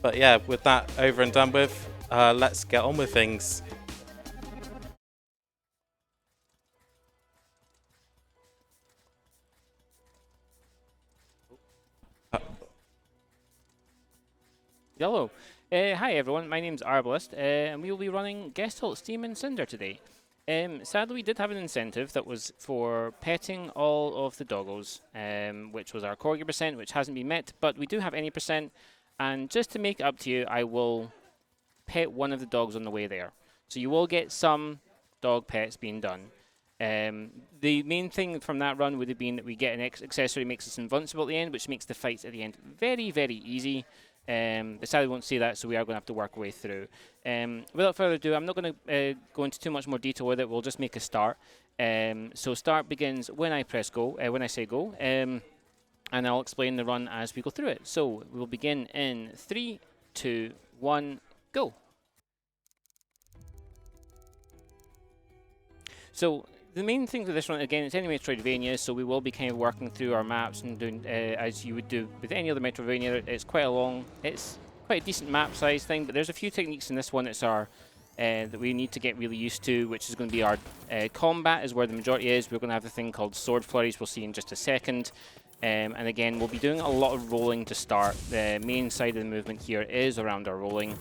But yeah, with that over and done with, let's get on with things. Hello. Hi everyone, my name's Arbalest, and we will be running Gestalt, Steam and Cinder today. Sadly, we did have an incentive that was for petting all of the doggos, which was our corgi percent, which hasn't been met, but we do have any percent, and just to make it up to you, I will pet one of the dogs on the way there. So you will get some dog pets being done. The main thing from that run would have been that we get an accessory makes us invincible at the end, which makes the fights at the end very, very easy. But sadly, we won't see that, so we are going to have to work our way through. Without further ado, I'm not going to go into too much more detail with it. We'll just make a start. So start begins when I press go, when I say go, and I'll explain the run as we go through it. So we'll begin in 3, 2, 1, go. So the main thing for this one, again, it's any Metroidvania, so we will be kind of working through our maps and doing as you would do with any other Metroidvania. It's quite a decent map size thing, but there's a few techniques in this one that we need to get really used to, which is going to be our combat is where the majority is. We're going to have a thing called sword flurries we'll see in just a second. And again, we'll be doing a lot of rolling to start. The main side of the movement here is around our rolling.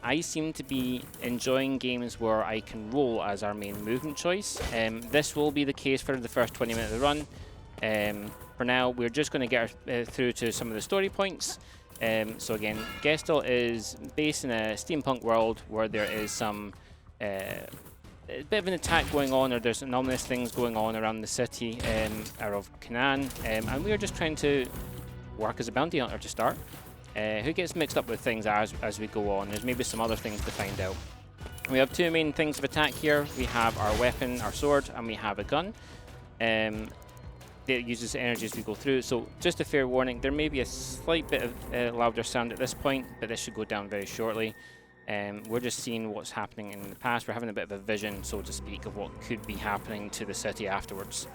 I seem to be enjoying games where I can roll as our main movement choice. This will be the case for the first 20 minutes of the run. For now, we're just going to get through to some of the story points. So again, Gestalt is based in a steampunk world where there is some a bit of an attack going on, or there's anomalous things going on around the city of Canaan, and we are just trying to work as a bounty hunter to start. Who gets mixed up with things as we go on. There's maybe some other things to find out. We have two main things of attack here. We have our weapon, our sword, and we have a gun. That uses energy as we go through. So just a fair warning, there may be a slight bit of louder sound at this point, but this should go down very shortly. We're just seeing what's happening in the past. We're having a bit of a vision, so to speak, of what could be happening to the city afterwards.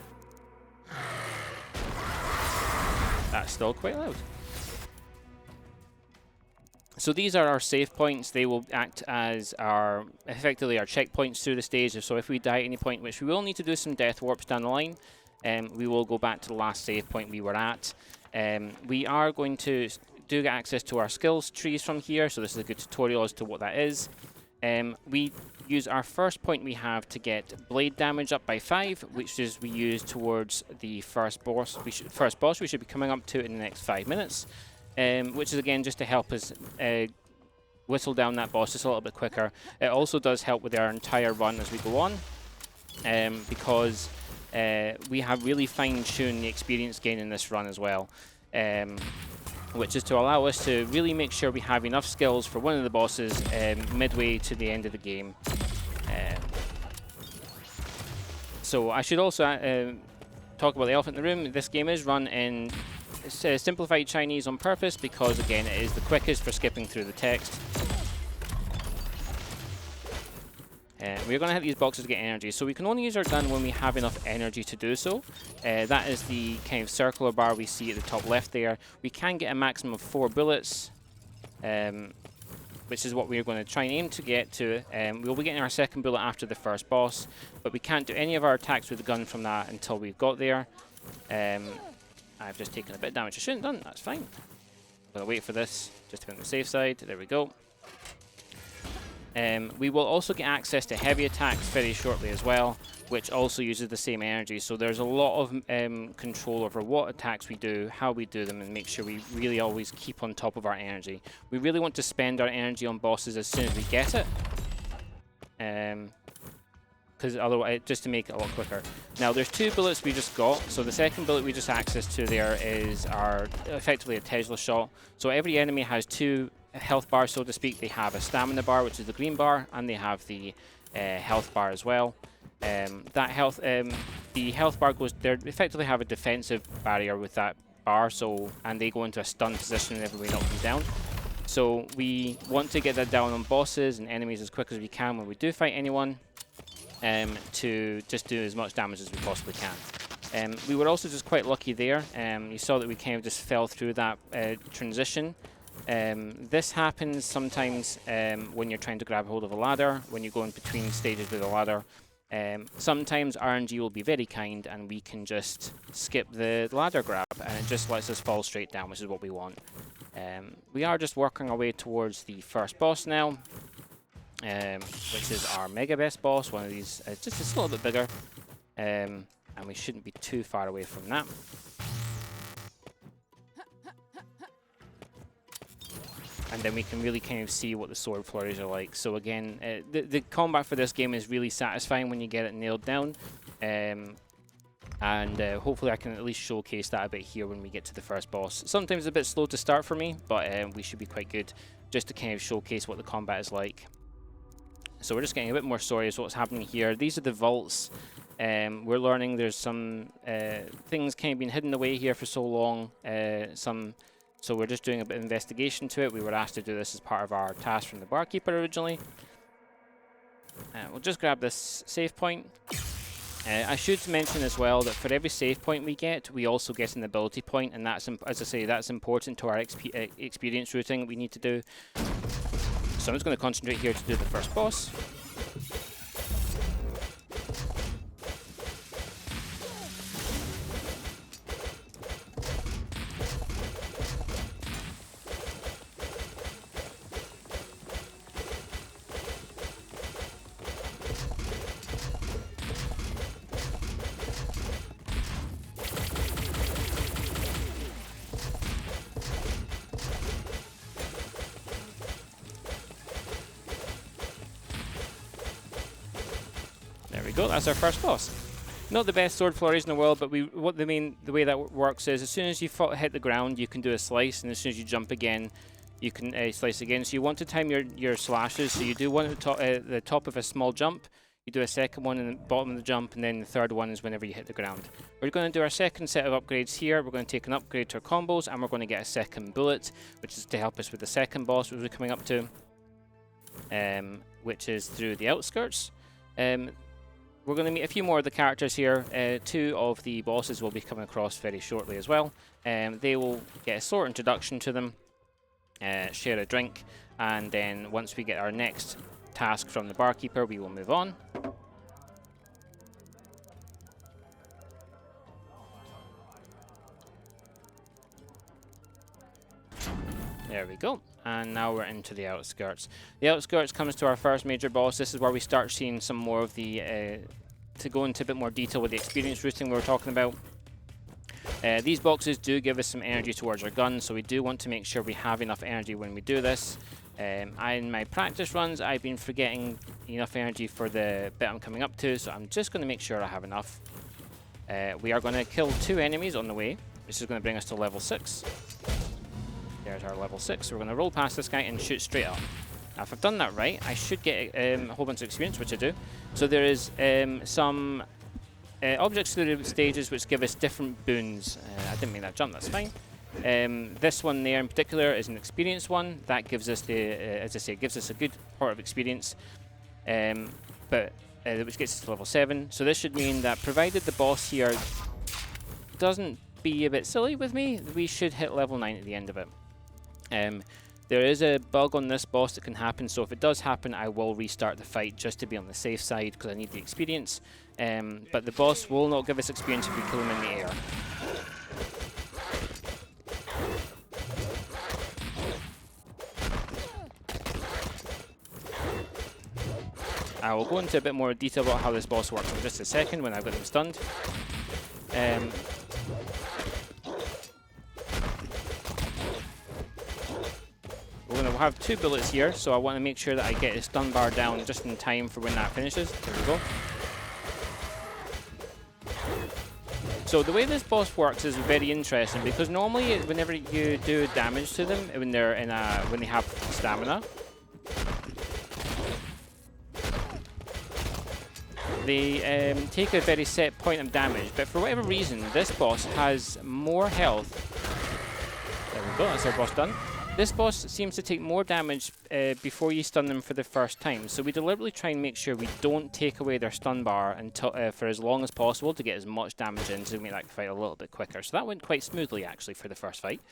That's still quite loud. So these are our save points. They will act as effectively our checkpoints through the stage. So if we die at any point, which we will need to do some death warps down the line, we will go back to the last save point we were at. We are going to do get access to our skills trees from here, so this is a good tutorial as to what that is. We use our first point we have to get blade damage up by 5, which is we use towards the first boss. We should be coming up to in the next 5 minutes. Which is again just to help us whistle down that boss just a little bit quicker. It also does help with our entire run as we go on, because we have really fine-tuned the experience gain in this run as well, which is to allow us to really make sure we have enough skills for one of the bosses midway to the end of the game. So I should also talk about the elephant in the room. This game is run in simplified Chinese on purpose because, again, it is the quickest for skipping through the text. We're going to hit these boxes to get energy, so we can only use our gun when we have enough energy to do so. That is the kind of circular bar we see at the top left there. We can get a maximum of 4 bullets, which is what we're going to try and aim to get to. We'll be getting our second bullet after the first boss, but we can't do any of our attacks with the gun from that until we've got there. I've just taken a bit of damage I shouldn't have done, that's fine. I'm going to wait for this, just to be on the safe side. There we go. We will also get access to heavy attacks very shortly as well, which also uses the same energy. So there's a lot of control over what attacks we do, how we do them, and make sure we really always keep on top of our energy. We really want to spend our energy on bosses as soon as we get it. Because otherwise, just to make it a lot quicker. Now, there's 2 bullets we just got. So the second bullet we just access to there is effectively a Tesla shot. So every enemy has 2 health bars, so to speak. They have a stamina bar, which is the green bar, and they have the health bar as well. The health bar goes. They effectively have a defensive barrier with that bar, and they go into a stun position whenever we knock them down. So we want to get that down on bosses and enemies as quick as we can when we do fight anyone. To just do as much damage as we possibly can. We were also just quite lucky there. You saw that we kind of just fell through that transition This happens sometimes when you're trying to grab hold of a ladder, when you go in between stages with a ladder. Sometimes RNG will be very kind and we can just skip the ladder grab and it just lets us fall straight down, which is what we want. We are just working our way towards the first boss now, which is our Mega Best boss. One of these, just a little bit bigger, and we shouldn't be too far away from that. And then we can really kind of see what the sword flurries are like. So again, the combat for this game is really satisfying when you get it nailed down. And hopefully I can at least showcase that a bit here when we get to the first boss. Sometimes a bit slow to start for me, but we should be quite good just to kind of showcase what the combat is like. So we're just getting a bit more story as what's happening here. These are the vaults. We're learning there's some things kind of been hidden away here for so long. So we're just doing a bit of investigation to it. We were asked to do this as part of our task from the barkeeper originally. We'll just grab this save point. I should mention as well that for every save point we get, we also get an ability point, and that's, as I say, that's important to our experience routing we need to do. So I'm just going to concentrate here to do the first boss. There we go, that's our first boss. Not the best sword flurries in the world, but the way that works is as soon as you hit the ground, you can do a slice, and as soon as you jump again, you can slice again. So you want to time your slashes. So you do one at the top of a small jump, you do a second one in the bottom of the jump, and then the third one is whenever you hit the ground. We're going to do our second set of upgrades here. We're going to take an upgrade to our combos, and we're going to get a second bullet, which is to help us with the second boss which we're coming up to, which is through the outskirts. We're going to meet a few more of the characters here. Two of the bosses will be coming across very shortly as well. They will get a short introduction to them, share a drink, and then once we get our next task from the barkeeper, we will move on. There we go. And now we're into the outskirts. The outskirts comes to our first major boss. This is where we start seeing some more of the, to go into a bit more detail with the experience routing we were talking about. These boxes do give us some energy towards our gun, so we do want to make sure we have enough energy when we do this. In my practice runs, I've been forgetting enough energy for the bit I'm coming up to, so I'm just going to make sure I have enough. We are going to kill 2 enemies on the way. This is going to bring us to level 6. There's our level 6. So we're going to roll past this guy and shoot straight up. Now, if I've done that right, I should get a whole bunch of experience, which I do. So there is some objects through the stages which give us different boons. I didn't make that jump, that's fine. This one there in particular is an experience one. That gives us the, as I say, gives us a good part of experience, which gets us to level 7. So this should mean that provided the boss here doesn't be a bit silly with me, we should hit level 9 at the end of it. There is a bug on this boss that can happen, so if it does happen, I will restart the fight just to be on the safe side because I need the experience. But the boss will not give us experience if we kill him in the air. I will go into a bit more detail about how this boss works in just a second when I've got him stunned. We're going to have 2 bullets here, so I want to make sure that I get his stun bar down just in time for when that finishes. There we go. So the way this boss works is very interesting because normally whenever you do damage to them when they're in when they have stamina, they take a very set point of damage. But for whatever reason, this boss has more health. There we go. That's our boss done. This boss seems to take more damage before you stun them for the first time, so we deliberately try and make sure we don't take away their stun bar until, for as long as possible to get as much damage in to make that fight a little bit quicker. So that went quite smoothly actually for the first fight.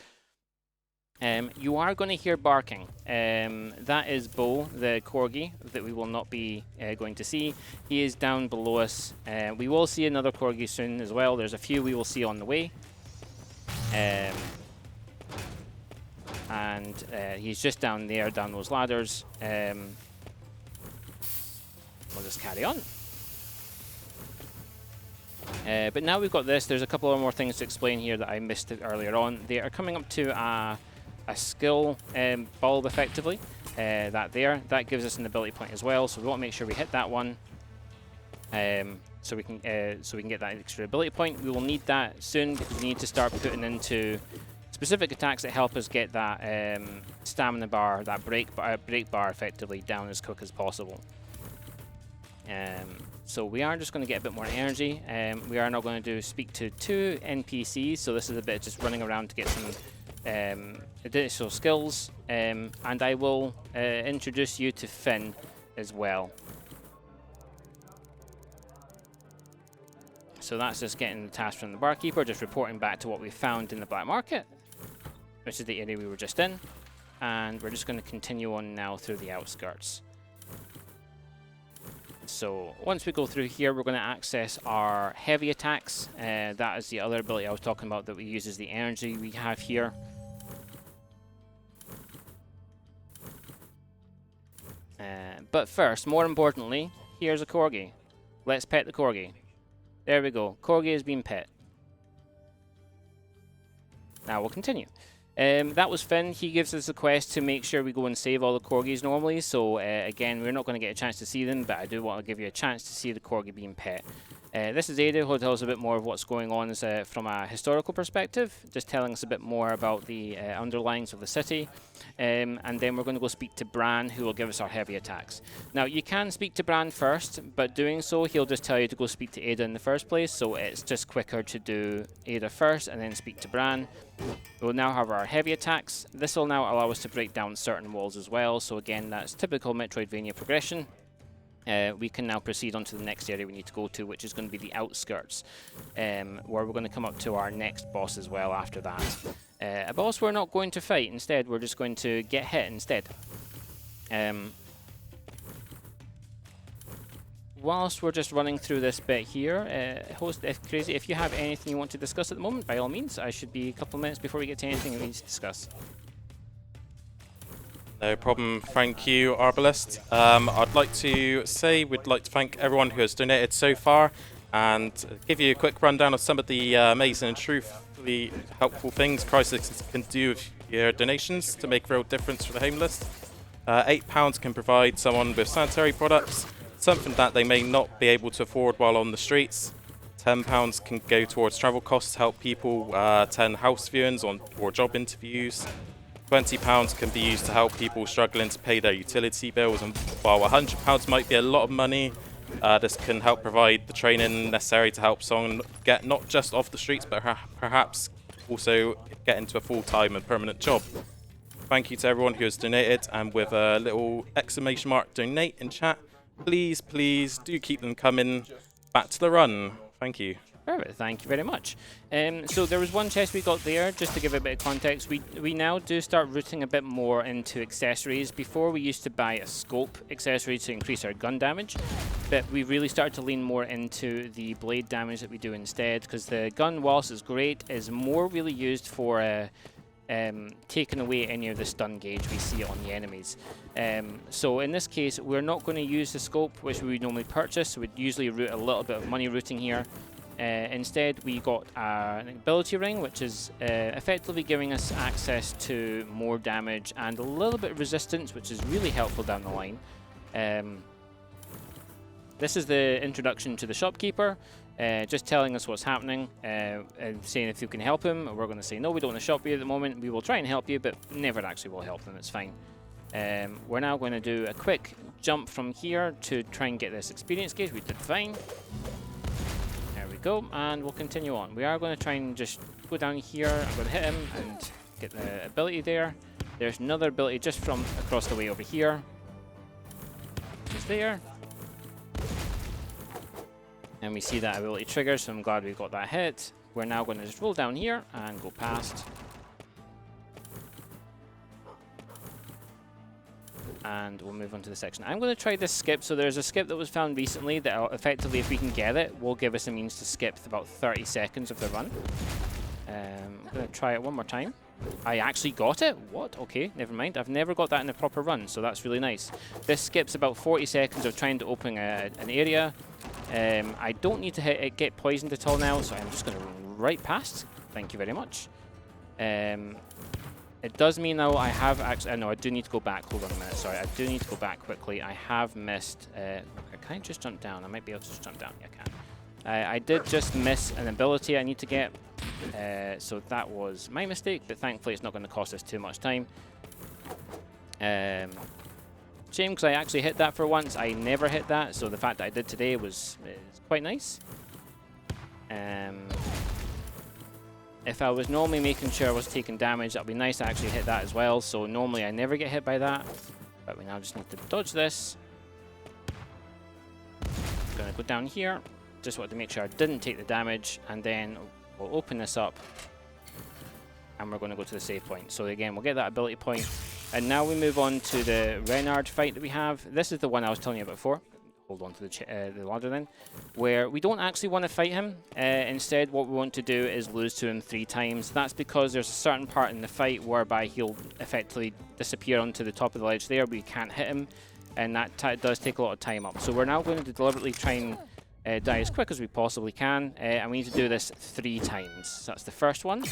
You are going to hear barking. That is Bo, the corgi, that we will not be going to see. He is down below us. We will see another corgi soon as well. There's a few we will see on the way. And he's just down there, down those ladders. We'll just carry on. But now we've got this, there's a couple of more things to explain here that I missed earlier on. They are coming up to a skill bulb, effectively. That gives us an ability point as well, so we want to make sure we hit that one. So we can get that extra ability point. We will need that soon because we need to start putting into specific attacks that help us get that stamina bar, that break bar, effectively down as quick as possible. So we are just going to get a bit more energy. We are now going to speak to 2 NPCs, so this is a bit just running around to get some additional skills. And I will introduce you to Finn as well. So that's just getting the task from the barkeeper, just reporting back to what we found in the black market, which is the area we were just in. And we're just going to continue on now through the outskirts. So once we go through here, we're going to access our heavy attacks. That is the other ability I was talking about that we use as the energy we have here. But first, more importantly, here's a corgi. Let's pet the corgi. There we go. Corgi has been pet. Now we'll continue. That was Finn. He gives us a quest to make sure we go and save all the corgis normally. So again, we're not going to get a chance to see them, but I do want to give you a chance to see the corgi being pet. This is Ada, who will tell us a bit more of what's going on from a historical perspective, just telling us a bit more about the underlines of the city. And then we're going to go speak to Bran, who will give us our heavy attacks. Now, you can speak to Bran first, but doing so, he'll just tell you to go speak to Ada in the first place, so it's just quicker to do Ada first and then speak to Bran. We'll now have our heavy attacks. This will now allow us to break down certain walls as well, so again, that's typical Metroidvania progression. We can now proceed on to the next area we need to go to, which is going to be the outskirts, where we're going to come up to our next boss as well after that. A boss we're not going to fight, instead we're just going to get hit instead. Whilst we're just running through this bit here, host Crazy, if you have anything you want to discuss at the moment, by all means, I should be a couple of minutes before we get to anything we need to discuss. No problem. Thank you, Arbalest. I'd like to say we'd like to thank everyone who has donated so far and give you a quick rundown of some of the amazing and truthfully helpful things Crisis can do with your donations to make a real difference for the homeless. £8 can provide someone with sanitary products, something that they may not be able to afford while on the streets. £10 can go towards travel costs to help people attend house viewings or job interviews. £20 can be used to help people struggling to pay their utility bills, and while £100 might be a lot of money, this can help provide the training necessary to help someone get not just off the streets, but perhaps also get into a full-time and permanent job. Thank you to everyone who has donated, and with a little exclamation mark donate in chat, please do keep them coming. Back to the run. Thank you. Perfect, thank you very much. So there was one chest we got there, just to give a bit of context. We now do start rooting a bit more into accessories. Before we used to buy a scope accessory to increase our gun damage, but we really started to lean more into the blade damage that we do instead, because the gun, whilst it's great, is more really used for taking away any of the stun gauge we see on the enemies. So in this case, we're not going to use the scope, which we would normally purchase. So we'd usually root a little bit of money rooting here. Instead, we got an ability ring, which is effectively giving us access to more damage and a little bit of resistance, which is really helpful down the line. This is the introduction to the shopkeeper, just telling us what's happening and saying if you can help him. We're going to say, no, we don't want to shop you at the moment. We will try and help you, but never actually will help them. It's fine. We're now going to do a quick jump from here to try and get this experience gauge. We did fine. Go, and we'll continue on. We are going to try and just go down here. I'm going to hit him and get the ability there. There's another ability just from across the way over here. It's there. And we see that ability trigger, so I'm glad we got that hit. We're now going to just roll down here and go past. And we'll move on to the section. I'm going to try this skip. So there's a skip that was found recently that effectively, if we can get it, will give us a means to skip about 30 seconds of the run. I'm going to try it one more time. I actually got it? What? Okay, never mind. I've never got that in a proper run, so that's really nice. This skips about 40 seconds of trying to open an area. I don't need to get poisoned at all now, so I'm just going to run right past. Thank you very much. It does mean now I have actually... no, I do need to go back. Hold on a minute. Sorry, I do need to go back quickly. I have missed... can I just jump down? I might be able to just jump down. Yeah, I can. I did just miss an ability I need to get. So that was my mistake, but thankfully it's not going to cost us too much time. Shame, because I actually hit that for once. I never hit that, so the fact that I did today is quite nice. If I was normally making sure I was taking damage, that would be nice to actually hit that as well. So normally I never get hit by that, but we now just need to dodge this. I'm going to go down here. Just wanted to make sure I didn't take the damage, and then we'll open this up, and we're going to go to the save point. So again, we'll get that ability point, and now we move on to the Renard fight that we have. This is the one I was telling you about before. Hold on to the ladder then, where we don't actually want to fight him. Instead, what we want to do is lose to him 3 times. That's because there's a certain part in the fight whereby he'll effectively disappear onto the top of the ledge there, but you can't hit him, and that does take a lot of time up. So we're now going to deliberately try and die as quick as we possibly can, and we need to do this 3 times. So that's the first one.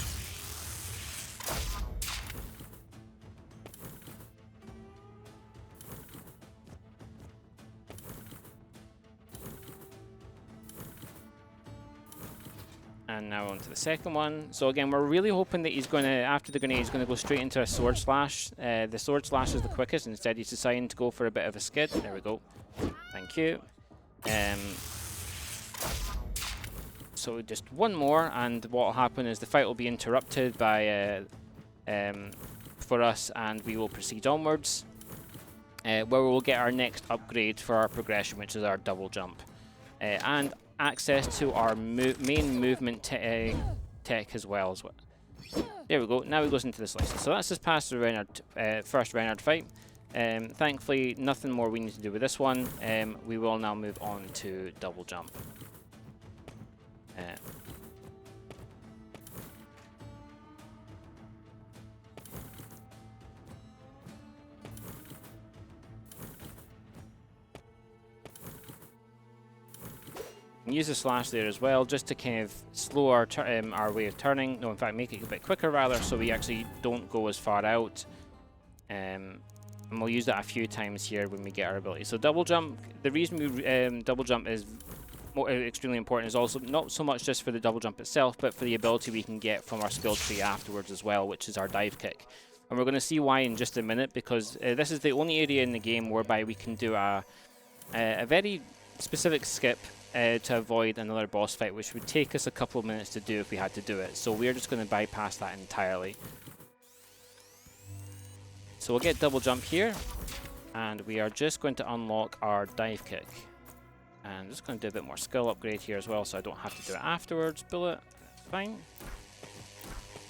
And now on to the second one. So again, we're really hoping that he's going to, after the grenade, he's going to go straight into a sword slash. The sword slash is the quickest. Instead, he's deciding to go for a bit of a skid. There we go. Thank you. So just one more, and what will happen is the fight will be interrupted by for us, and we will proceed onwards, where we will get our next upgrade for our progression, which is our double jump, and access to our main movement tech as well. There we go. Now he goes into this list. So that's just past the Renard, first Renard fight. Thankfully, nothing more we need to do with this one. We will now move on to double jump. Use the slash there as well, just to kind of slow our way of turning. No, in fact, make it a bit quicker rather, so we actually don't go as far out. And we'll use that a few times here when we get our ability. So double jump, the reason we double jump is extremely important is also not so much just for the double jump itself, but for the ability we can get from our skill tree afterwards as well, which is our dive kick. And we're going to see why in just a minute, because this is the only area in the game whereby we can do a very specific skip to avoid another boss fight, which would take us a couple of minutes to do if we had to do it. So we're just going to bypass that entirely. So we'll get double jump here, and we are just going to unlock our dive kick. And I'm just going to do a bit more skill upgrade here as well, so I don't have to do it afterwards. Bullet, that's fine.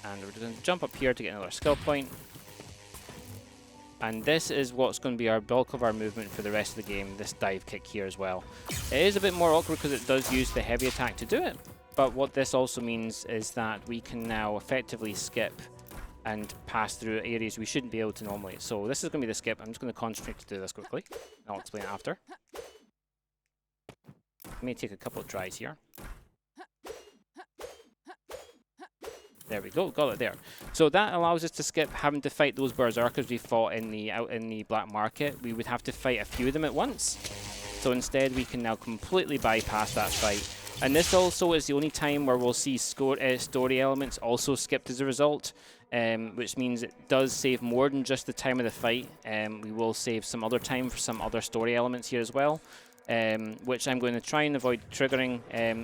And we're going to jump up here to get another skill point. And this is what's going to be our bulk of our movement for the rest of the game, this dive kick here as well. It is a bit more awkward because it does use the heavy attack to do it, but what this also means is that we can now effectively skip and pass through areas we shouldn't be able to normally. So this is going to be the skip. I'm just going to concentrate to do this quickly. I'll explain it after. It may take a couple of tries here. There we go, got it there. So that allows us to skip having to fight those berserkers we fought out in the black market. We would have to fight a few of them at once. So instead we can now completely bypass that fight. And this also is the only time where we'll see story elements also skipped as a result, which means it does save more than just the time of the fight. We will save some other time for some other story elements here as well. Which I'm going to try and avoid triggering.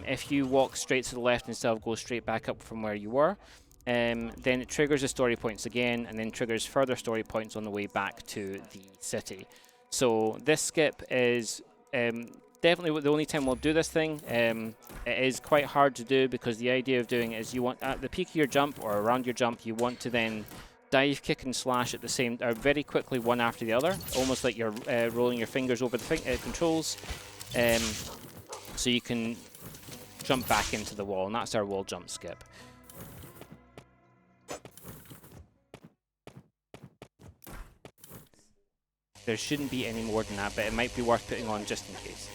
If you walk straight to the left instead of go straight back up from where you were, then it triggers the story points again, and then triggers further story points on the way back to the city. So this skip is definitely the only time we'll do this thing. It is quite hard to do because the idea of doing it is you want at the peak of your jump or around your jump, you want to then dive kick and slash at the same, or very quickly one after the other, almost like you're rolling your fingers over the controls, so you can jump back into the wall, and that's our wall jump skip. There shouldn't be any more than that, but it might be worth putting on just in case.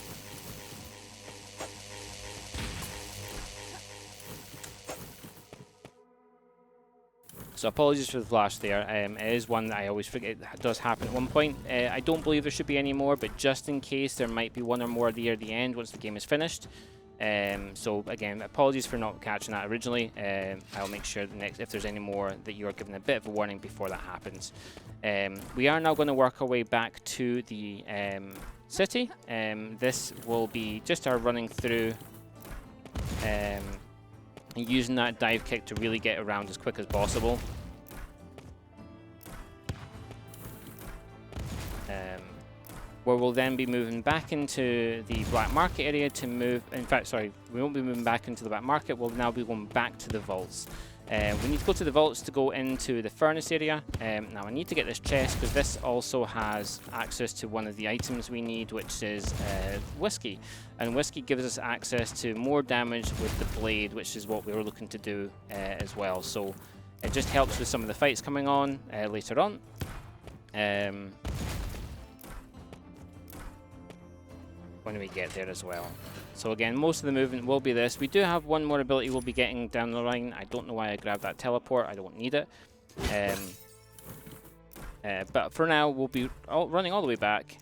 So apologies for the flash there. It is one that I always forget it does happen at one point. I don't believe there should be any more, but just in case, there might be one or more near the end once the game is finished. So again, apologies for not catching that originally. I'll make sure the next, if there's any more, that you are given a bit of a warning before that happens. We are now going to work our way back to the city. This will be just our running through and using that dive kick to really get around as quick as possible. Where we'll then be moving back into the black market area to move, in fact, sorry, we won't be moving back into the black market, we'll now be going back to the vaults. We need to go to the vaults to go into the furnace area. Now I need to get this chest because this also has access to one of the items we need, which is whiskey. And whiskey gives us access to more damage with the blade, which is what we were looking to do as well. So it just helps with some of the fights coming on later on. When we get there as well. So again, most of the movement will be this. We do have one more ability we'll be getting down the line. I don't know why I grabbed that teleport. I don't need it. But for now, we'll be running all the way back.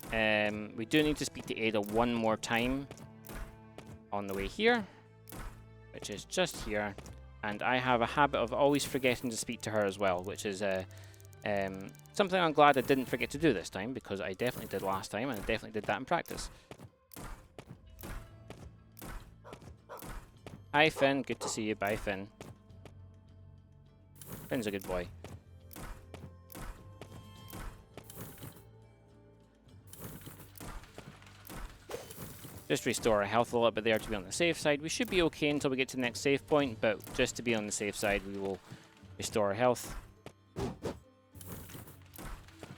We do need to speak to Ada one more time on the way here, which is just here. And I have a habit of always forgetting to speak to her as well, which is something I'm glad I didn't forget to do this time, because I definitely did last time, and I definitely did that in practice. Hi Finn, good to see you. Bye Finn. Finn's a good boy. Just restore our health a little bit there to be on the safe side. We should be okay until we get to the next save point, but just to be on the safe side, we will restore our health.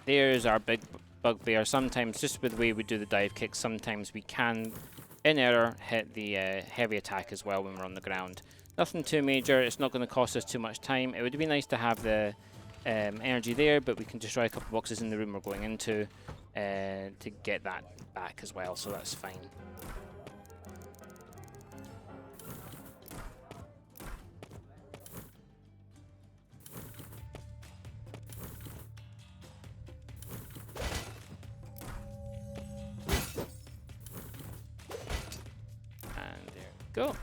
There's our big bugbear. Sometimes, just with the way we do the dive kick, sometimes we can, in error, hit the heavy attack as well when we're on the ground. Nothing too major. It's not going to cost us too much time. It would be nice to have the energy there, but we can destroy a couple boxes in the room we're going into to get that back as well, so that's fine. Go.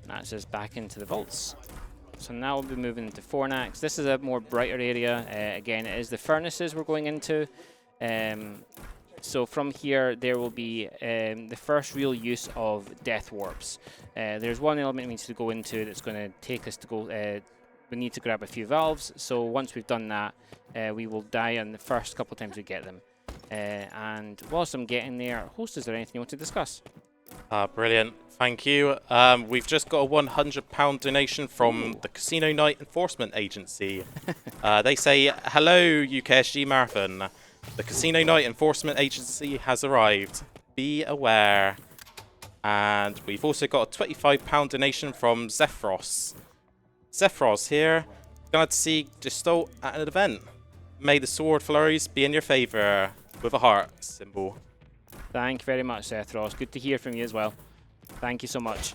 That's us back into the vaults. So now we'll be moving into Fornax. This is a more brighter area. Again, it is the furnaces we're going into. So from here, there will be the first real use of death warps. There's one element we need to go into that's going to take us to go. We need to grab a few valves. So once we've done that, we will die on the first couple of times we get them. And whilst I'm getting there, host, is there anything you want to discuss? Brilliant. Thank you. We've just got a £100 donation from the Casino Night Enforcement Agency. They say, hello, UKSG Marathon. The Casino Night Enforcement Agency has arrived. Be aware. And we've also got a £25 donation from Zephyros. Zephyros here. Glad to see Gestalt at an event. May the sword flurries be in your favour. With a heart symbol. Thank you very much, Seth Ross. Good to hear from you as well. Thank you so much.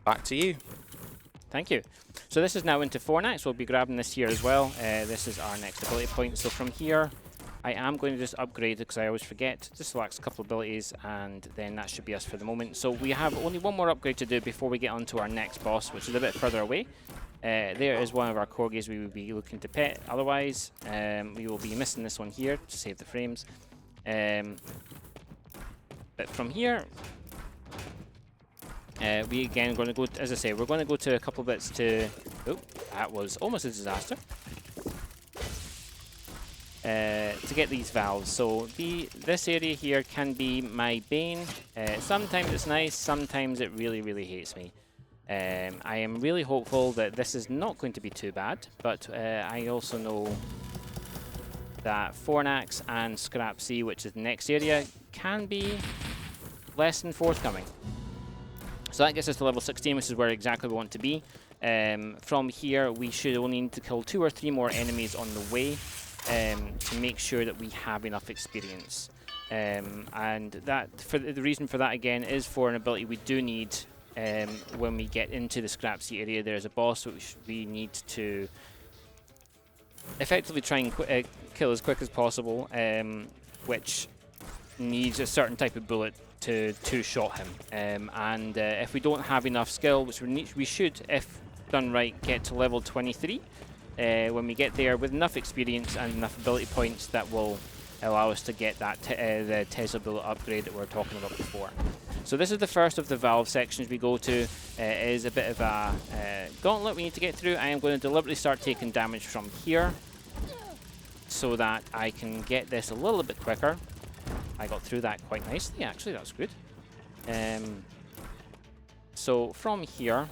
Back to you. Thank you. So this is now into Fornax. We'll be grabbing this here as well. This is our next ability point. So from here, I am going to just upgrade it because I always forget. Just select a couple of abilities, and then that should be us for the moment. So we have only one more upgrade to do before we get on to our next boss, which is a bit further away. There is one of our corgis we would be looking to pet. Otherwise, we will be missing this one here to save the frames. But from here, we again going to go, as I say, we're going to go to a couple bits to... Oh, that was almost a disaster. To get these valves. So this area here can be my bane. Sometimes it's nice, sometimes it really, really hates me. I am really hopeful that this is not going to be too bad, but I also know that Fornax and Scrap C, which is the next area, can be less than forthcoming. So that gets us to level 16, which is where exactly we want to be. From here, we should only need to kill 2 or 3 more enemies on the way to make sure that we have enough experience. And that, for the reason for that again is for an ability we do need when we get into the Scrap Sea area. There's a boss which we need to effectively try and kill as quick as possible, which needs a certain type of bullet to two-shot him. And if we don't have enough skill, which we should, if done right, get to level 23. When we get there with enough experience and enough ability points, that will allow us to get that the Tesla bullet upgrade that we were talking about before. So this is the first of the valve sections we go to. It is a bit of a gauntlet we need to get through. I am going to deliberately start taking damage from here so that I can get this a little bit quicker. I got through that quite nicely, actually. That's good. So from here,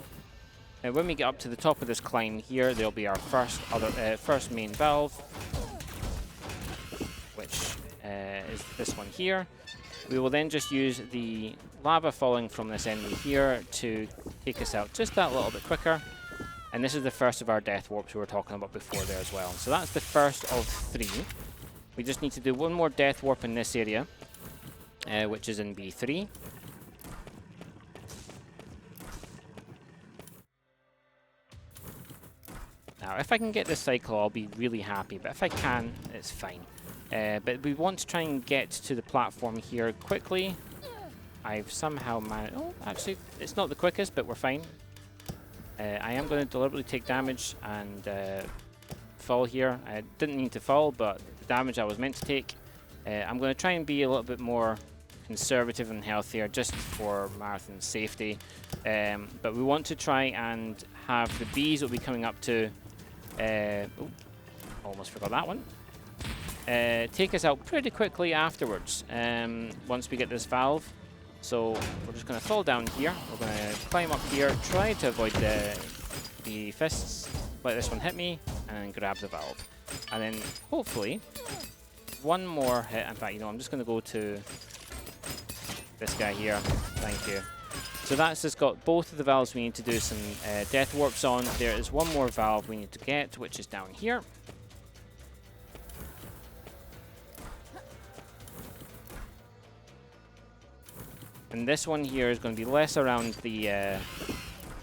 when we get up to the top of this climb here, there'll be our first main valve, which is this one here. We will then just use the lava falling from this enemy here to take us out just that little bit quicker. And this is the first of our death warps we were talking about before there as well. So that's the first of 3. We just need to do one more death warp in this area, which is in B3. Now, if I can get this cycle, I'll be really happy, but if I can, it's fine. But we want to try and get to the platform here quickly. I've somehow managed... Oh, actually, it's not the quickest, but we're fine. I am going to deliberately take damage and fall here. I didn't need to fall, but the damage I was meant to take. I'm going to try and be a little bit more conservative and healthier just for marathon safety. But we want to try and have the bees that will be coming up to... almost forgot that one. Take us out pretty quickly afterwards once we get this valve. So we're just going to fall down here. We're going to climb up here, try to avoid the fists, let this one hit me, and grab the valve. And then hopefully one more hit. In fact, you know, I'm just going to go to this guy here. Thank you. So that's just got both of the valves we need to do some death warps on. There is one more valve we need to get, which is down here. And this one here is going to be less around the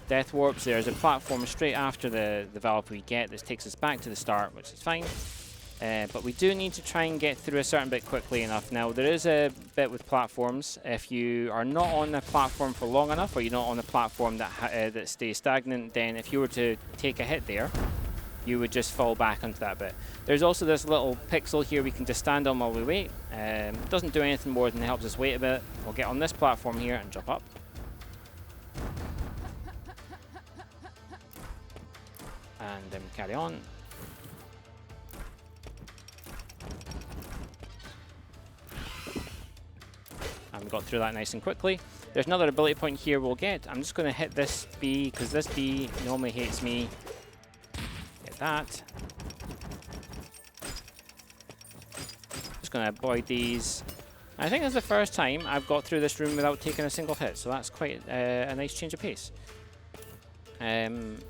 death warps. There's a platform straight after the valve we get. This takes us back to the start, which is fine. But we do need to try and get through a certain bit quickly enough. Now, there is a bit with platforms. If you are not on the platform for long enough, or you're not on a platform that stays stagnant, then if you were to take a hit there, you would just fall back onto that bit. There's also this little pixel here we can just stand on while we wait. It doesn't do anything more than helps us wait a bit. We'll get on this platform here and jump up. And then carry on. And we got through that nice and quickly. There's another ability point here we'll get. I'm just going to hit this bee, because this bee normally hates me. Get that. Just going to avoid these. I think it's the first time I've got through this room without taking a single hit, so that's quite a nice change of pace. And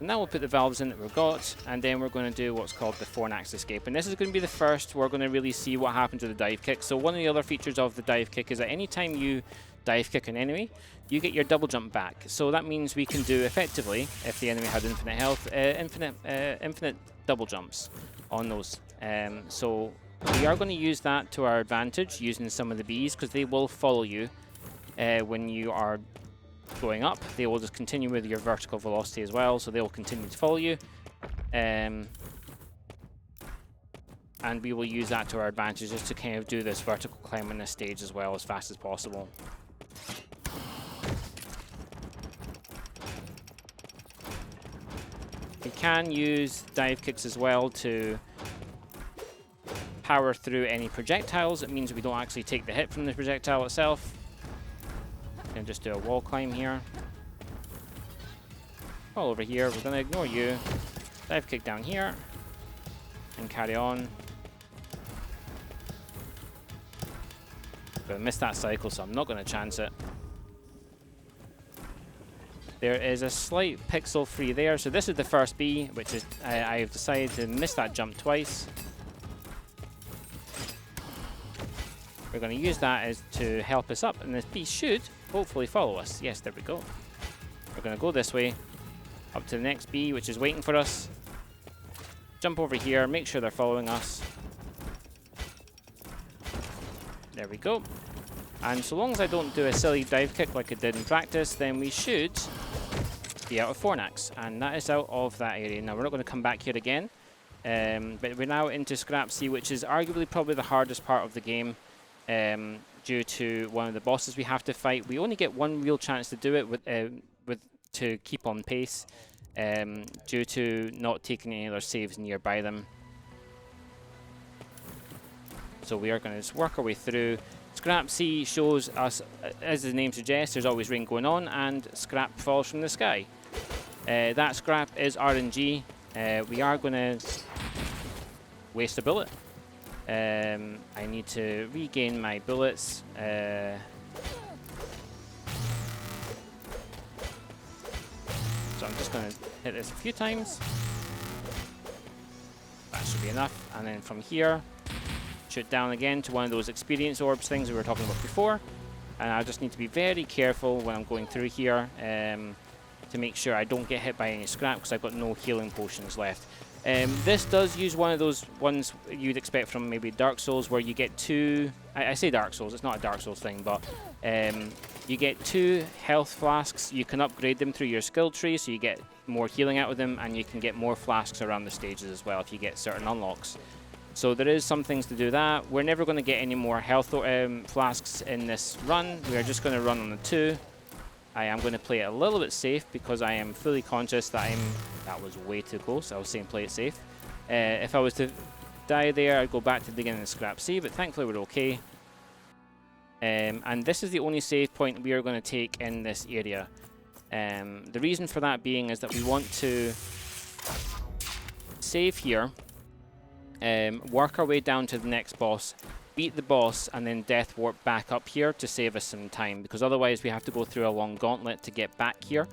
now we'll put the valves in that we've got, and then we're going to do what's called the Fornax escape. And this is going to be the first we're going to really see what happens with the dive kick. So one of the other features of the dive kick is that any time you dive kick an enemy, you get your double jump back. So that means we can do effectively, if the enemy had infinite health, infinite double jumps on those. So we are going to use that to our advantage using some of the bees, because they will follow you when you are going up. They will just continue with your vertical velocity as well, so they will continue to follow you. And we will use that to our advantage just to kind of do this vertical climb on this stage as well as fast as possible. We can use dive kicks as well to power through any projectiles. It means we don't actually take the hit from the projectile itself. And just do a wall climb here. Fall over here. We're going to ignore you. Dive kick down here. And carry on. But I missed that cycle, so I'm not going to chance it. There is a slight pixel free there. So this is the first bee, which is I've decided to miss that jump twice. We're going to use that as to help us up, and this bee should hopefully follow us. Yes, there we go. We're going to go this way, up to the next bee, which is waiting for us. Jump over here, make sure they're following us. There we go. And so long as I don't do a silly dive kick like I did in practice, then we should be out of Fornax. And that is out of that area. Now, we're not going to come back here again. But we're now into Scrap C, which is arguably probably the hardest part of the game. Due to one of the bosses we have to fight. We only get one real chance to do it with to keep on pace. Due to not taking any other saves nearby them. So we are going to just work our way through. Scrap C shows us, as the name suggests, there's always rain going on, and scrap falls from the sky. That scrap is RNG. We are going to waste a bullet. I need to regain my bullets. So I'm just going to hit this a few times. That should be enough. And then from here, shoot down again to one of those experience orbs things we were talking about before. And I just need to be very careful when I'm going through here to make sure I don't get hit by any scrap, because I've got no healing potions left. This does use one of those ones you'd expect from maybe Dark Souls, where you get two... I say Dark Souls, it's not a Dark Souls thing, but you get 2 health flasks. You can upgrade them through your skill tree, so you get more healing out of them, and you can get more flasks around the stages as well if you get certain unlocks. So there is some things to do that. We're never going to get any more health flasks in this run. We are just going to run on the 2. I am going to play it a little bit safe, because I am fully conscious that that was way too close. I was saying play it safe. If I was to die there, I'd go back to the beginning of Scrap C, but thankfully we're okay. And this is the only save point we are going to take in this area. The reason for that being is that we want to save here, work our way down to the next boss, beat the boss, and then death warp back up here to save us some time, because otherwise we have to go through a long gauntlet to get back here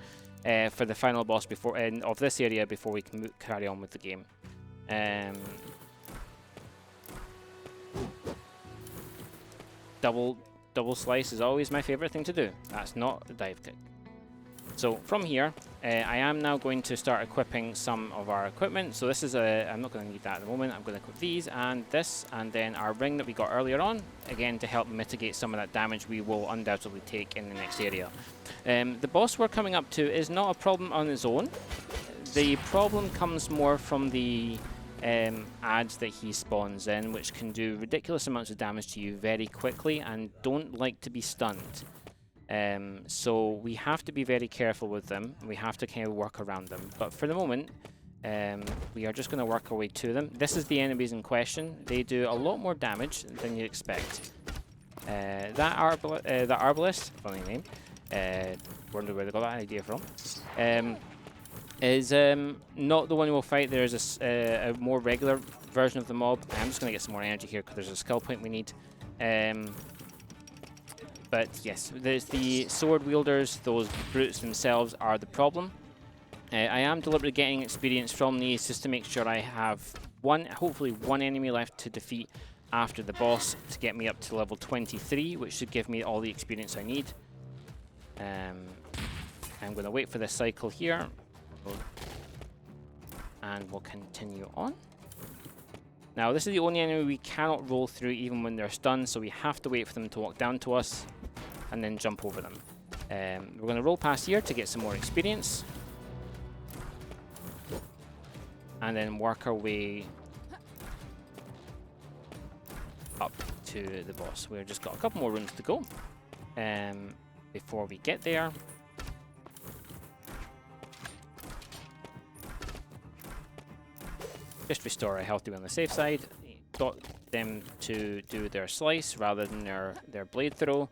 for the final boss before of this area before we can carry on with the game. Double slice is always my favorite thing to do. That's not the dive kick. So from here, I am now going to start equipping some of our equipment. So this is I'm not going to need that at the moment. I'm going to equip these and this, and then our ring that we got earlier on, again to help mitigate some of that damage we will undoubtedly take in the next area. The boss we're coming up to is not a problem on its own. The problem comes more from the ads that he spawns in, which can do ridiculous amounts of damage to you very quickly and don't like to be stunned. So we have to be very careful with them. We have to kind of work around them. But for the moment, we are just going to work our way to them. This is the enemies in question. They do a lot more damage than you'd expect. That Arbalest, funny name, wonder where they got that idea from, is not the one we'll fight. There is a more regular version of the mob. I'm just going to get some more energy here because there's a skill point we need. But yes, there's the sword wielders. Those brutes themselves are the problem. I am deliberately getting experience from these just to make sure I have hopefully one enemy left to defeat after the boss to get me up to level 23, which should give me all the experience I need. I'm going to wait for this cycle here. And we'll continue on. Now, this is the only enemy we cannot roll through even when they're stunned, so we have to wait for them to walk down to us and then jump over them. We're going to roll past here to get some more experience. And then work our way up to the boss. We've just got a couple more rooms to go before we get there. Just restore our health to be on the safe side. Got them to do their slice rather than their blade throw.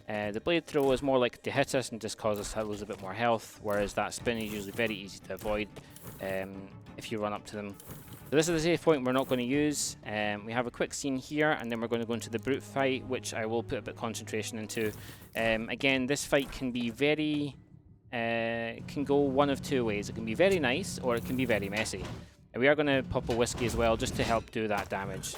The blade throw is more likely to hit us and just cause us to lose a bit more health, whereas that spin is usually very easy to avoid if you run up to them. So this is the safe point we're not going to use. We have a quick scene here, and then we're going to go into the brute fight, which I will put a bit of concentration into. Again, this fight can be very... can go one of two ways. It can be very nice, or it can be very messy. And we are going to pop a whiskey as well, just to help do that damage.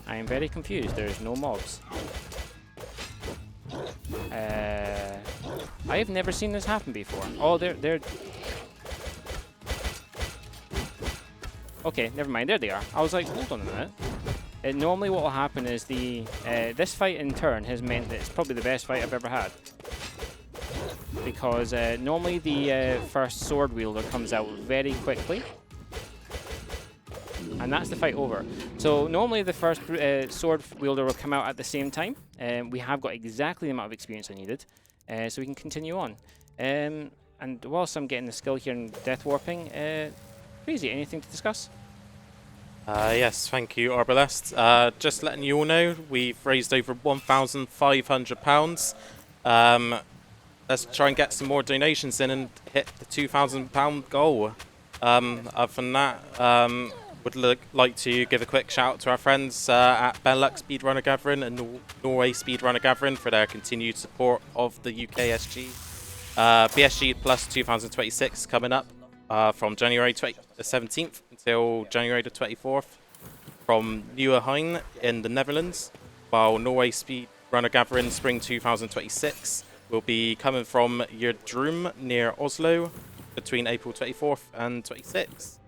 I am very confused. There's no mobs. I have never seen this happen before. Oh, they're... Okay, never mind. There they are. I was like, hold on a minute. Normally what will happen is this fight in turn has meant that it's probably the best fight I've ever had. Because normally the first sword wielder comes out very quickly. And that's the fight over. So normally the first sword wielder will come out at the same time. We have got exactly the amount of experience I needed. So we can continue on. And whilst I'm getting the skill here in death warping, Crazy, anything to discuss? Yes, thank you, Arbalest. Just letting you all know, we've raised over £1,500. Let's try and get some more donations in and hit the £2,000 goal. Other than that, would like to give a quick shout out to our friends at Benelux Speedrunner Gathering and Norway Speedrunner Gathering for their continued support of the UKSG. BSG Plus 2026 coming up from January 17th until January the 24th from Nieuwegein in the Netherlands, while Norway Speedrunner Gathering Spring 2026 will be coming from Gjerdrum near Oslo between April 24th and 26th.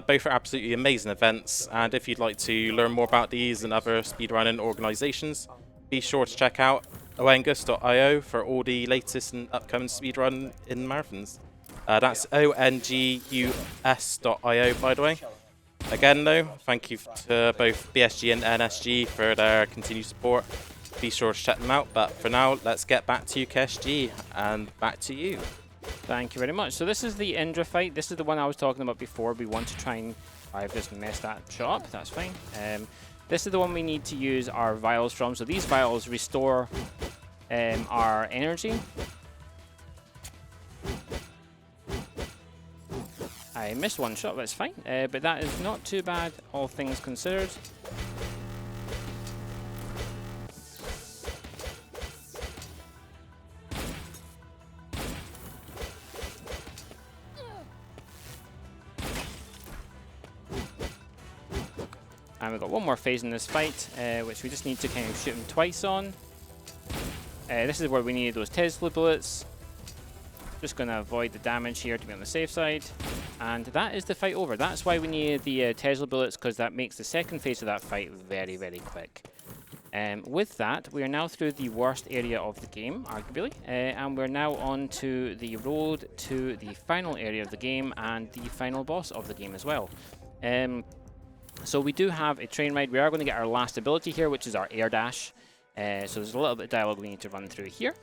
Both are absolutely amazing events, and if you'd like to learn more about these and other speedrunning organisations, be sure to check out ongus.io for all the latest and upcoming speedrun in marathons. That's ongus.io, by the way. Again, though, thank you to both BSG and NSG for their continued support. Be sure to check them out, but for now, let's get back to UKSG, and back to you. Thank you very much. So this is the Indra fight. This is the one I was talking about before. We want to try and... I've just messed that shot up. That's fine. This is the one we need to use our vials from. So these vials restore our energy. I missed one shot, but it's fine. But that is not too bad, all things considered. And we've got one more phase in this fight, which we just need to kind of shoot him twice on. This is where we need those Tesla bullets. Just going to avoid the damage here to be on the safe side. And that is the fight over. That's why we needed the Tesla bullets, because that makes the second phase of that fight very, very quick. With that, we are now through the worst area of the game, arguably. And we're now on to the road to the final area of the game and the final boss of the game as well. So we do have a train ride. We are going to get our last ability here, which is our air dash. So there's a little bit of dialogue we need to run through here.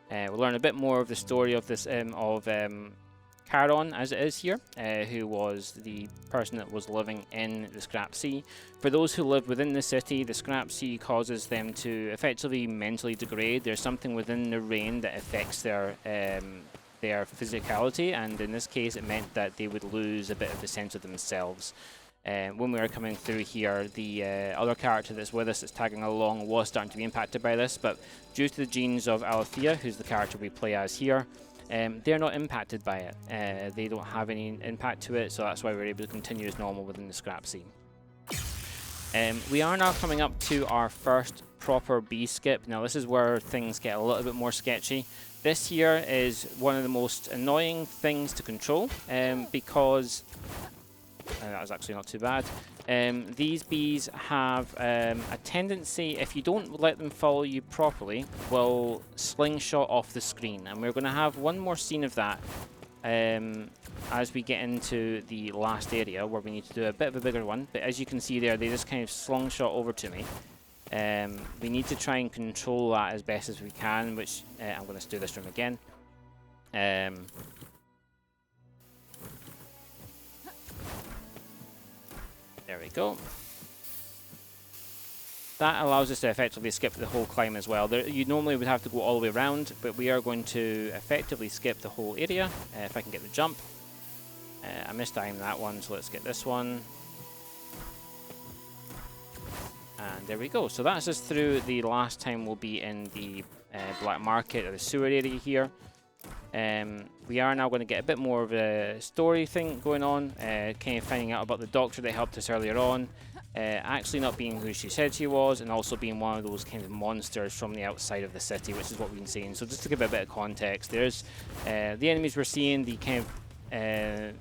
We'll learn a bit more of the story of this Charon, as it is here, who was the person that was living in the Scrap Sea. For those who live within the city, the Scrap Sea causes them to effectively mentally degrade. There's something within the rain that affects their physicality, and in this case, it meant that they would lose a bit of the sense of themselves. When we were coming through here, the other character that's with us that's tagging along was starting to be impacted by this, but due to the genes of Alethea, who's the character we play as here, they're not impacted by it. They don't have any impact to it, so that's why we're able to continue as normal within the Scrap Sea. We are now coming up to our first proper B skip. Now this is where things get a little bit more sketchy. This here is one of the most annoying things to control, because... that was actually not too bad. These bees have a tendency, if you don't let them follow you properly, will slingshot off the screen. And we're going to have one more scene of that as we get into the last area where we need to do a bit of a bigger one. But as you can see there, they just kind of slingshot over to me. We need to try and control that as best as we can, which I'm going to do this room again. There we go. That allows us to effectively skip the whole climb as well. You normally would have to go all the way around, but we are going to effectively skip the whole area. If I can get the jump. I mistimed that one, so let's get this one. And there we go. So that's us through the last time we'll be in the black market or the sewer area here. We are now going to get a bit more of a story thing going on, kind of finding out about the doctor that helped us earlier on, actually not being who she said she was, and also being one of those kind of monsters from the outside of the city, which is what we've been seeing. So just to give a bit of context, there's the enemies we're seeing, the kind of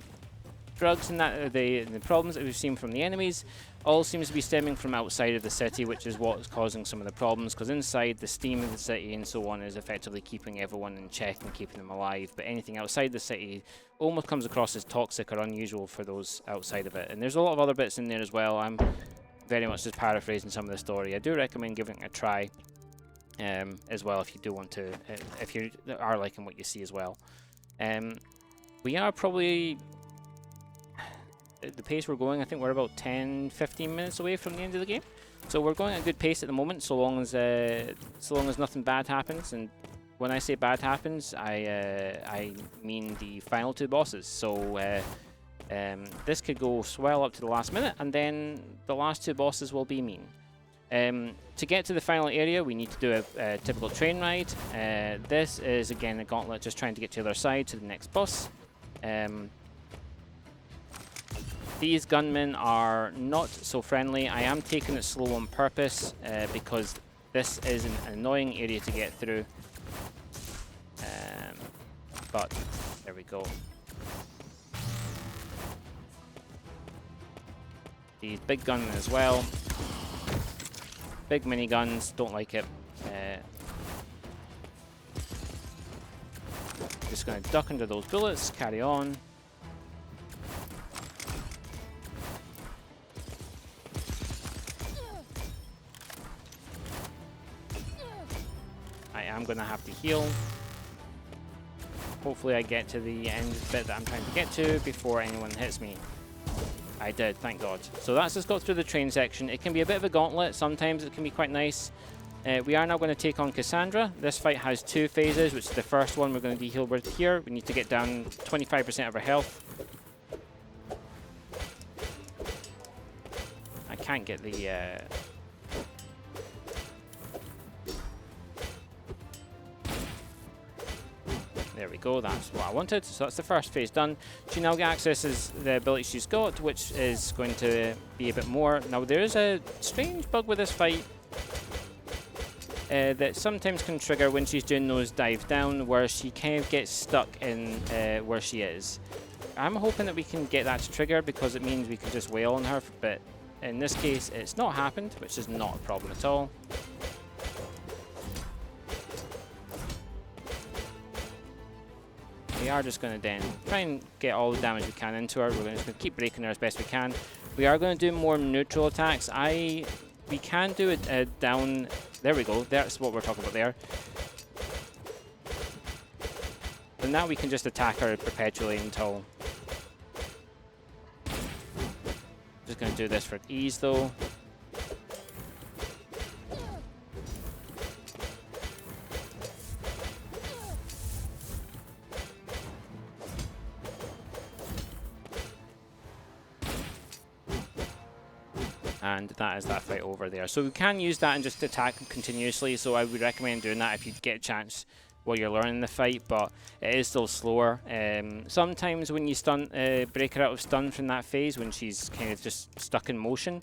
drugs and that, the problems that we've seen from the enemies, all seems to be stemming from outside of the city, which is what's causing some of the problems, because inside the steam of the city and so on is effectively keeping everyone in check and keeping them alive, but anything outside the city almost comes across as toxic or unusual for those outside of it. And there's a lot of other bits in there as well. I'm very much just paraphrasing some of the story. I do recommend giving it a try as well if you do want to, if you are liking what you see as well. We are probably... the pace we're going, I think we're about 10-15 minutes away from the end of the game, so we're going at a good pace at the moment, so long as nothing bad happens. And when I say bad happens, I mean the final two bosses. So this could go swell up to the last minute, and then the last two bosses will be mean. To get to the final area, we need to do a typical train ride. This is again a gauntlet, just trying to get to the other side to the next boss. These gunmen are not so friendly. I am taking it slow on purpose because this is an annoying area to get through. But there we go. These big gunmen as well. Big miniguns, don't like it. Just going to duck under those bullets, carry on. I'm going to have to heal. Hopefully I get to the end bit that I'm trying to get to before anyone hits me. I did, thank God. So that's just got through the train section. It can be a bit of a gauntlet. Sometimes it can be quite nice. We are now going to take on Cassandra. This fight has two phases, which is the first one we're going to de-heal with here. We need to get down 25% of our health. I can't get the... There we go, that's what I wanted. So that's the first phase done. She now accesses the ability she's got, which is going to be a bit more. Now there is a strange bug with this fight that sometimes can trigger when she's doing those dives down, where she kind of gets stuck in where she is. I'm hoping that we can get that to trigger, because it means we can just wail on her, but in this case it's not happened, which is not a problem at all. We are just going to then try and get all the damage we can into her. We're just going to keep breaking her as best we can. We are going to do more neutral attacks. We can do it down... There we go. That's what we're talking about there. And now we can just attack her perpetually until... Just going to do this for ease though. And that is that fight over there. So we can use that and just attack continuously, so I would recommend doing that if you get a chance while you're learning the fight, but it is still slower. Sometimes when you break her out of stun from that phase, when she's kind of just stuck in motion,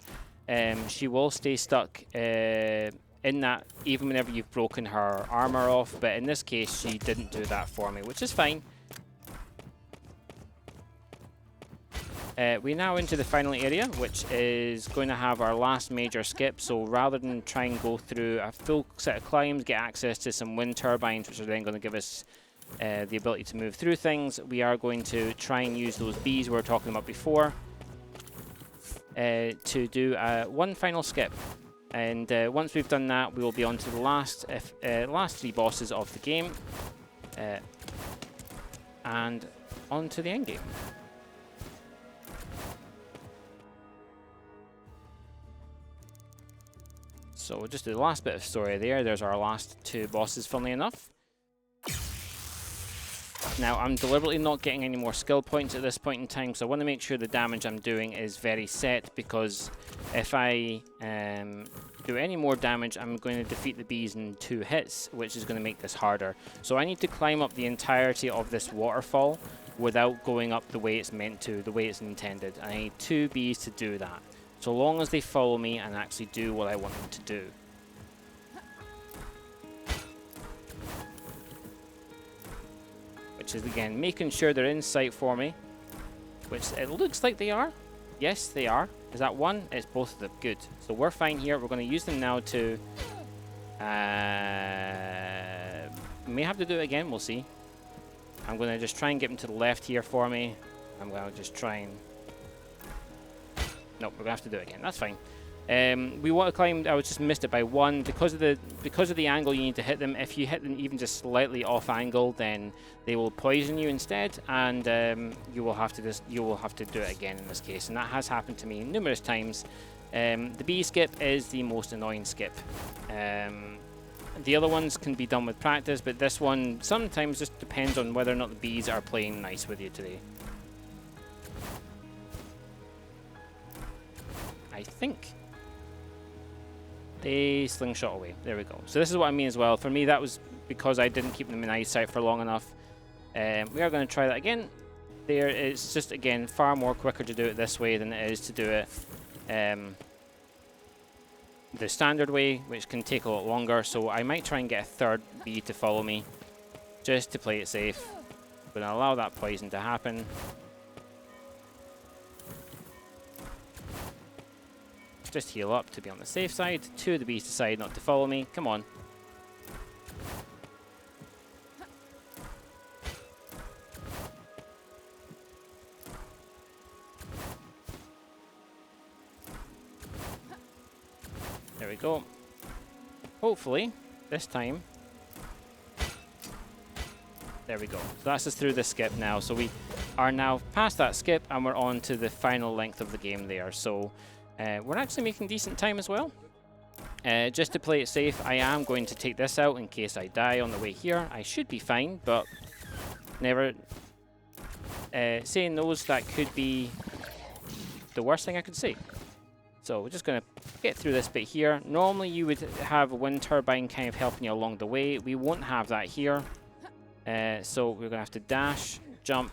she will stay stuck in that even whenever you've broken her armor off, but in this case she didn't do that for me, which is fine. We're now into the final area, which is going to have our last major skip. So rather than try and go through a full set of climbs, get access to some wind turbines, which are then going to give us the ability to move through things, we are going to try and use those bees we were talking about before to do one final skip. And once we've done that, we will be on to the last 3 bosses of the game, and on to the end game. So we'll just do the last bit of story there. There's our last 2 bosses, funnily enough. Now, I'm deliberately not getting any more skill points at this point in time, so I want to make sure the damage I'm doing is very set, because if I do any more damage, I'm going to defeat the bees in 2 hits, which is going to make this harder. So I need to climb up the entirety of this waterfall without going up the way it's meant to, the way it's intended. I need 2 bees to do that, so long as they follow me and actually do what I want them to do. Which is, again, making sure they're in sight for me, which it looks like they are. Yes, they are. Is that one? It's both of them. Good. So we're fine here. We're going to use them now to... may have to do it again. We'll see. I'm going to just try and get them to the left here for me. I'm going to just try and... Nope, we're going to have to do it again. That's fine. We want to climb. I just missed it by 1 because of the angle. You need to hit them. If you hit them even just slightly off angle, then they will poison you instead, and you will have to do it again in this case. And that has happened to me numerous times. The bee skip is the most annoying skip. The other ones can be done with practice, but this one sometimes just depends on whether or not the bees are playing nice with you today. I think they slingshot away. There we go. So this is what I mean as well. For me, that was because I didn't keep them in eyesight for long enough. We are going to try that again. There, it's just, again, far more quicker to do it this way than it is to do it the standard way, which can take a lot longer. So I might try and get a 3rd bee to follow me, just to play it safe. I'm going to allow that poison to happen. Just heal up to be on the safe side. 2 of the bees decide not to follow me. Come on. There we go. Hopefully, this time. There we go. So that's us through the skip now. So we are now past that skip, and we're on to the final length of the game there. So we're actually making decent time as well. Just to play it safe, I am going to take this out in case I die on the way here. I should be fine, but never saying those, that could be the worst thing I could say. So we're just going to get through this bit here. Normally you would have a wind turbine kind of helping you along the way. We won't have that here. So we're going to have to dash, jump,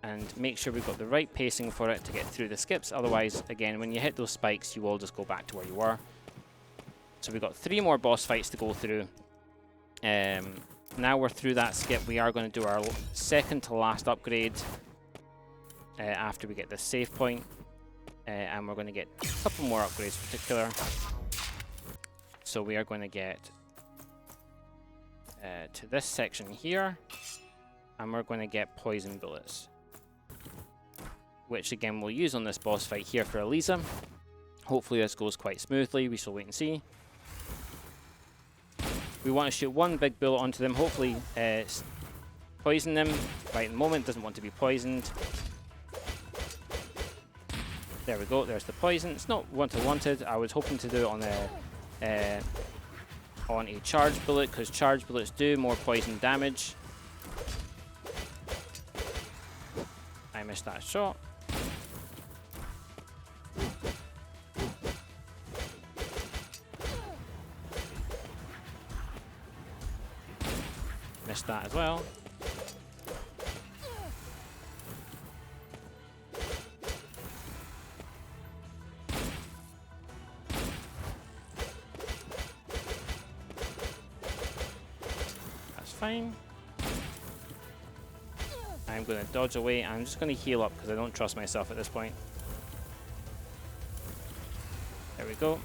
and make sure we've got the right pacing for it to get through the skips. Otherwise, again, when you hit those spikes, you will just go back to where you were. So we've got 3 more boss fights to go through. Now we're through that skip, we are going to do our second to last upgrade after we get this save point. And we're going to get a couple more upgrades in particular. So we are going to get to this section here, and we're going to get poison bullets, which again we'll use on this boss fight here for Elisa. Hopefully this goes quite smoothly. We shall wait and see. We want to shoot 1 big bullet onto them, hopefully poison them. Right at the moment, doesn't want to be poisoned. There we go, there's the poison. It's not what I wanted. I was hoping to do it on a charge bullet, because charge bullets do more poison damage. I missed that shot. Missed that as well. Fine. I'm going to dodge away. I'm just going to heal up because I don't trust myself at this point. There we go.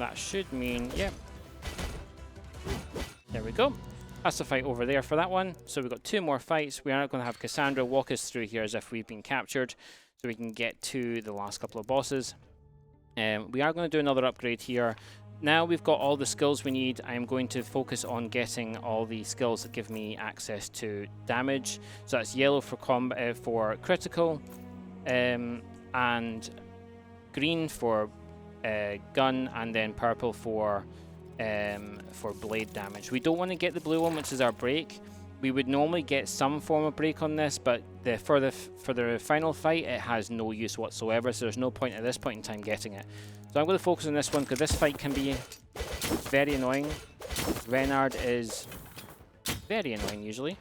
That should mean, yep. There we go. That's the fight over there for that one. So we've got 2 more fights. We are going to have Cassandra walk us through here as if we've been captured, so we can get to the last couple of bosses. We are going to do another upgrade here. Now we've got all the skills we need. I'm going to focus on getting all the skills that give me access to damage. So that's yellow for for critical, and green for gun, and then purple for blade damage. We don't want to get the blue one, which is our break. We would normally get some form of break on this, but for the final fight, it has no use whatsoever, so there's no point at this point in time getting it. So I'm going to focus on this one, because this fight can be very annoying. Renard is very annoying, usually.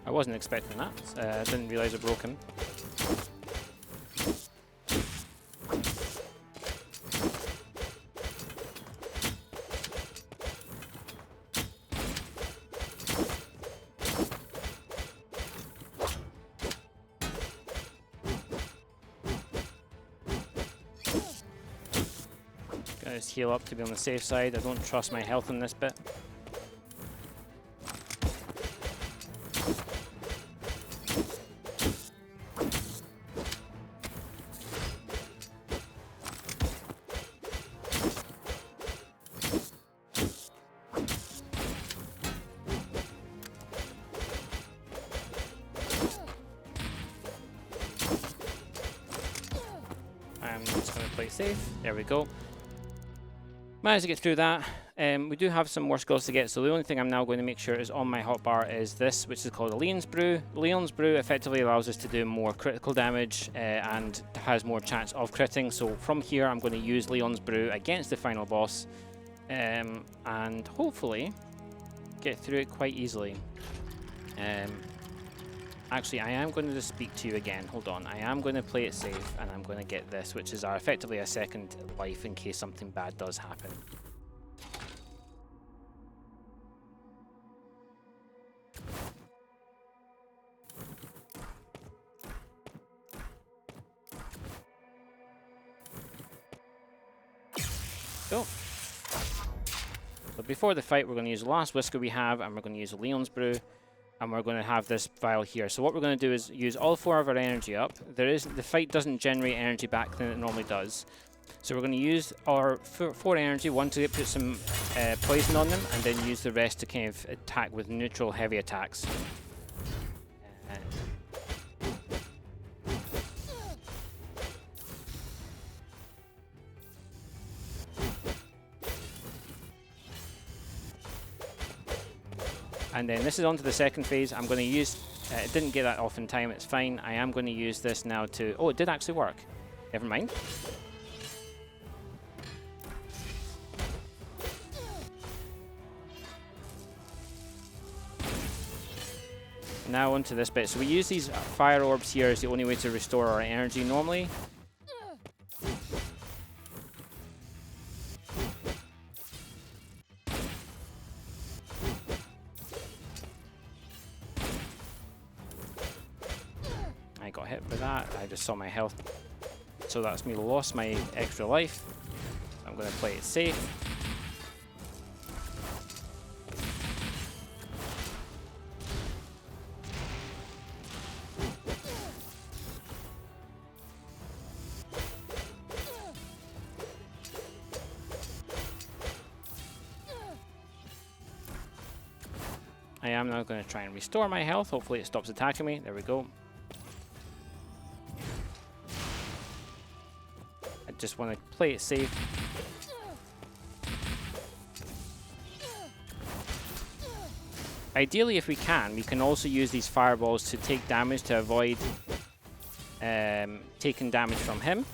I wasn't expecting that. I didn't realise I broke him. Gonna just heal up to be on the safe side. I don't trust my health in this bit. I'm just going to play safe. There we go. Managed to get through that. We do have some more skills to get, so the only thing I'm now going to make sure is on my hotbar is this, which is called a Leon's Brew. Leon's Brew effectively allows us to do more critical damage and has more chance of critting. So from here, I'm going to use Leon's Brew against the final boss and hopefully get through it quite easily. Actually, I am going to just speak to you again. Hold on. I am going to play it safe, and I'm going to get this, which is effectively a second life in case something bad does happen. Go. So before the fight, we're going to use the last whisker we have, and we're going to use Leon's Brew. And we're going to have this vial here. So what we're going to do is use all 4 of our energy up. The fight doesn't generate energy back than it normally does. So we're going to use our 4 energy, 1 to put some poison on them, and then use the rest to kind of attack with neutral heavy attacks. And then this is on to the second phase. I'm going to use, it didn't get that off in time, it's fine. I am going to use this now to, oh, it did actually work. Never mind. Now onto this bit. So we use these fire orbs here as the only way to restore our energy normally. I got hit by that. I just saw my health. So that's me lost my extra life. I'm going to play it safe. I am now going to try and restore my health. Hopefully it stops attacking me. There we go. I just want to play it safe. ideally, if we can also use these fireballs to take damage to avoid taking damage from him.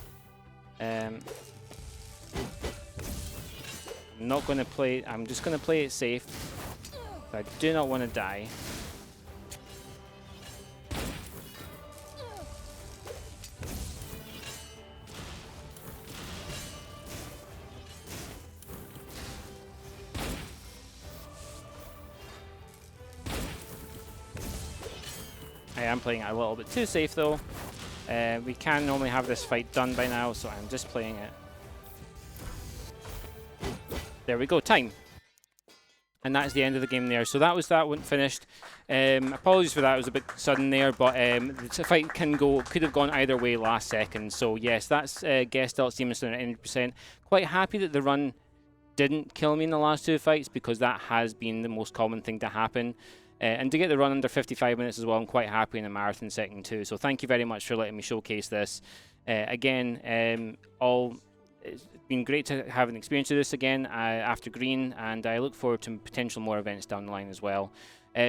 I'm not going to play. I'm just going to play it safe. I do not want to die. I am playing it a little bit too safe though. We can normally have this fight done by now, so I'm just playing it. There we go, time. And that's the end of the game there. So that was that one finished. Apologies for that, it was a bit sudden there, but the fight could have gone either way last second. So yes, that's Gestalt Demon Slayer at 100%. Quite happy that the run didn't kill me in the last two fights, because that has been the most common thing to happen. And to get the run under 55 minutes as well, I'm quite happy in a marathon setting too. So thank you very much for letting me showcase this. Again, it's been great to have an experience of this again after Green, and I look forward to potential more events down the line as well.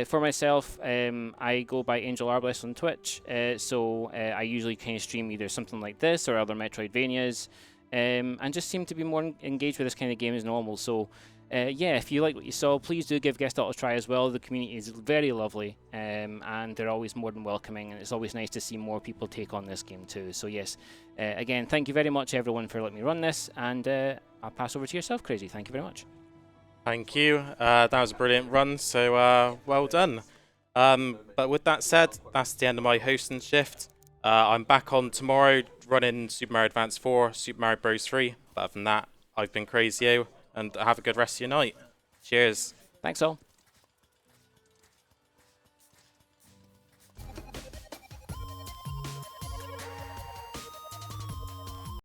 For myself, I go by Angel Arbalest on Twitch, so I usually kind of stream either something like this or other Metroidvanias, and just seem to be more engaged with this kind of game as normal. So yeah, if you like what you saw, please do give Gestalt a try as well. The community is very lovely, and they're always more than welcoming, and it's always nice to see more people take on this game too. So yes, again, thank you very much everyone for letting me run this, and I'll pass over to yourself, Crazy. Thank you very much. Thank you. That was a brilliant run, so well done. But with that said, that's the end of my hosting shift. I'm back on tomorrow running Super Mario Advance 4, Super Mario Bros. 3. But other than that, I've been Crazy, and have a good rest of your night. Cheers. Thanks all.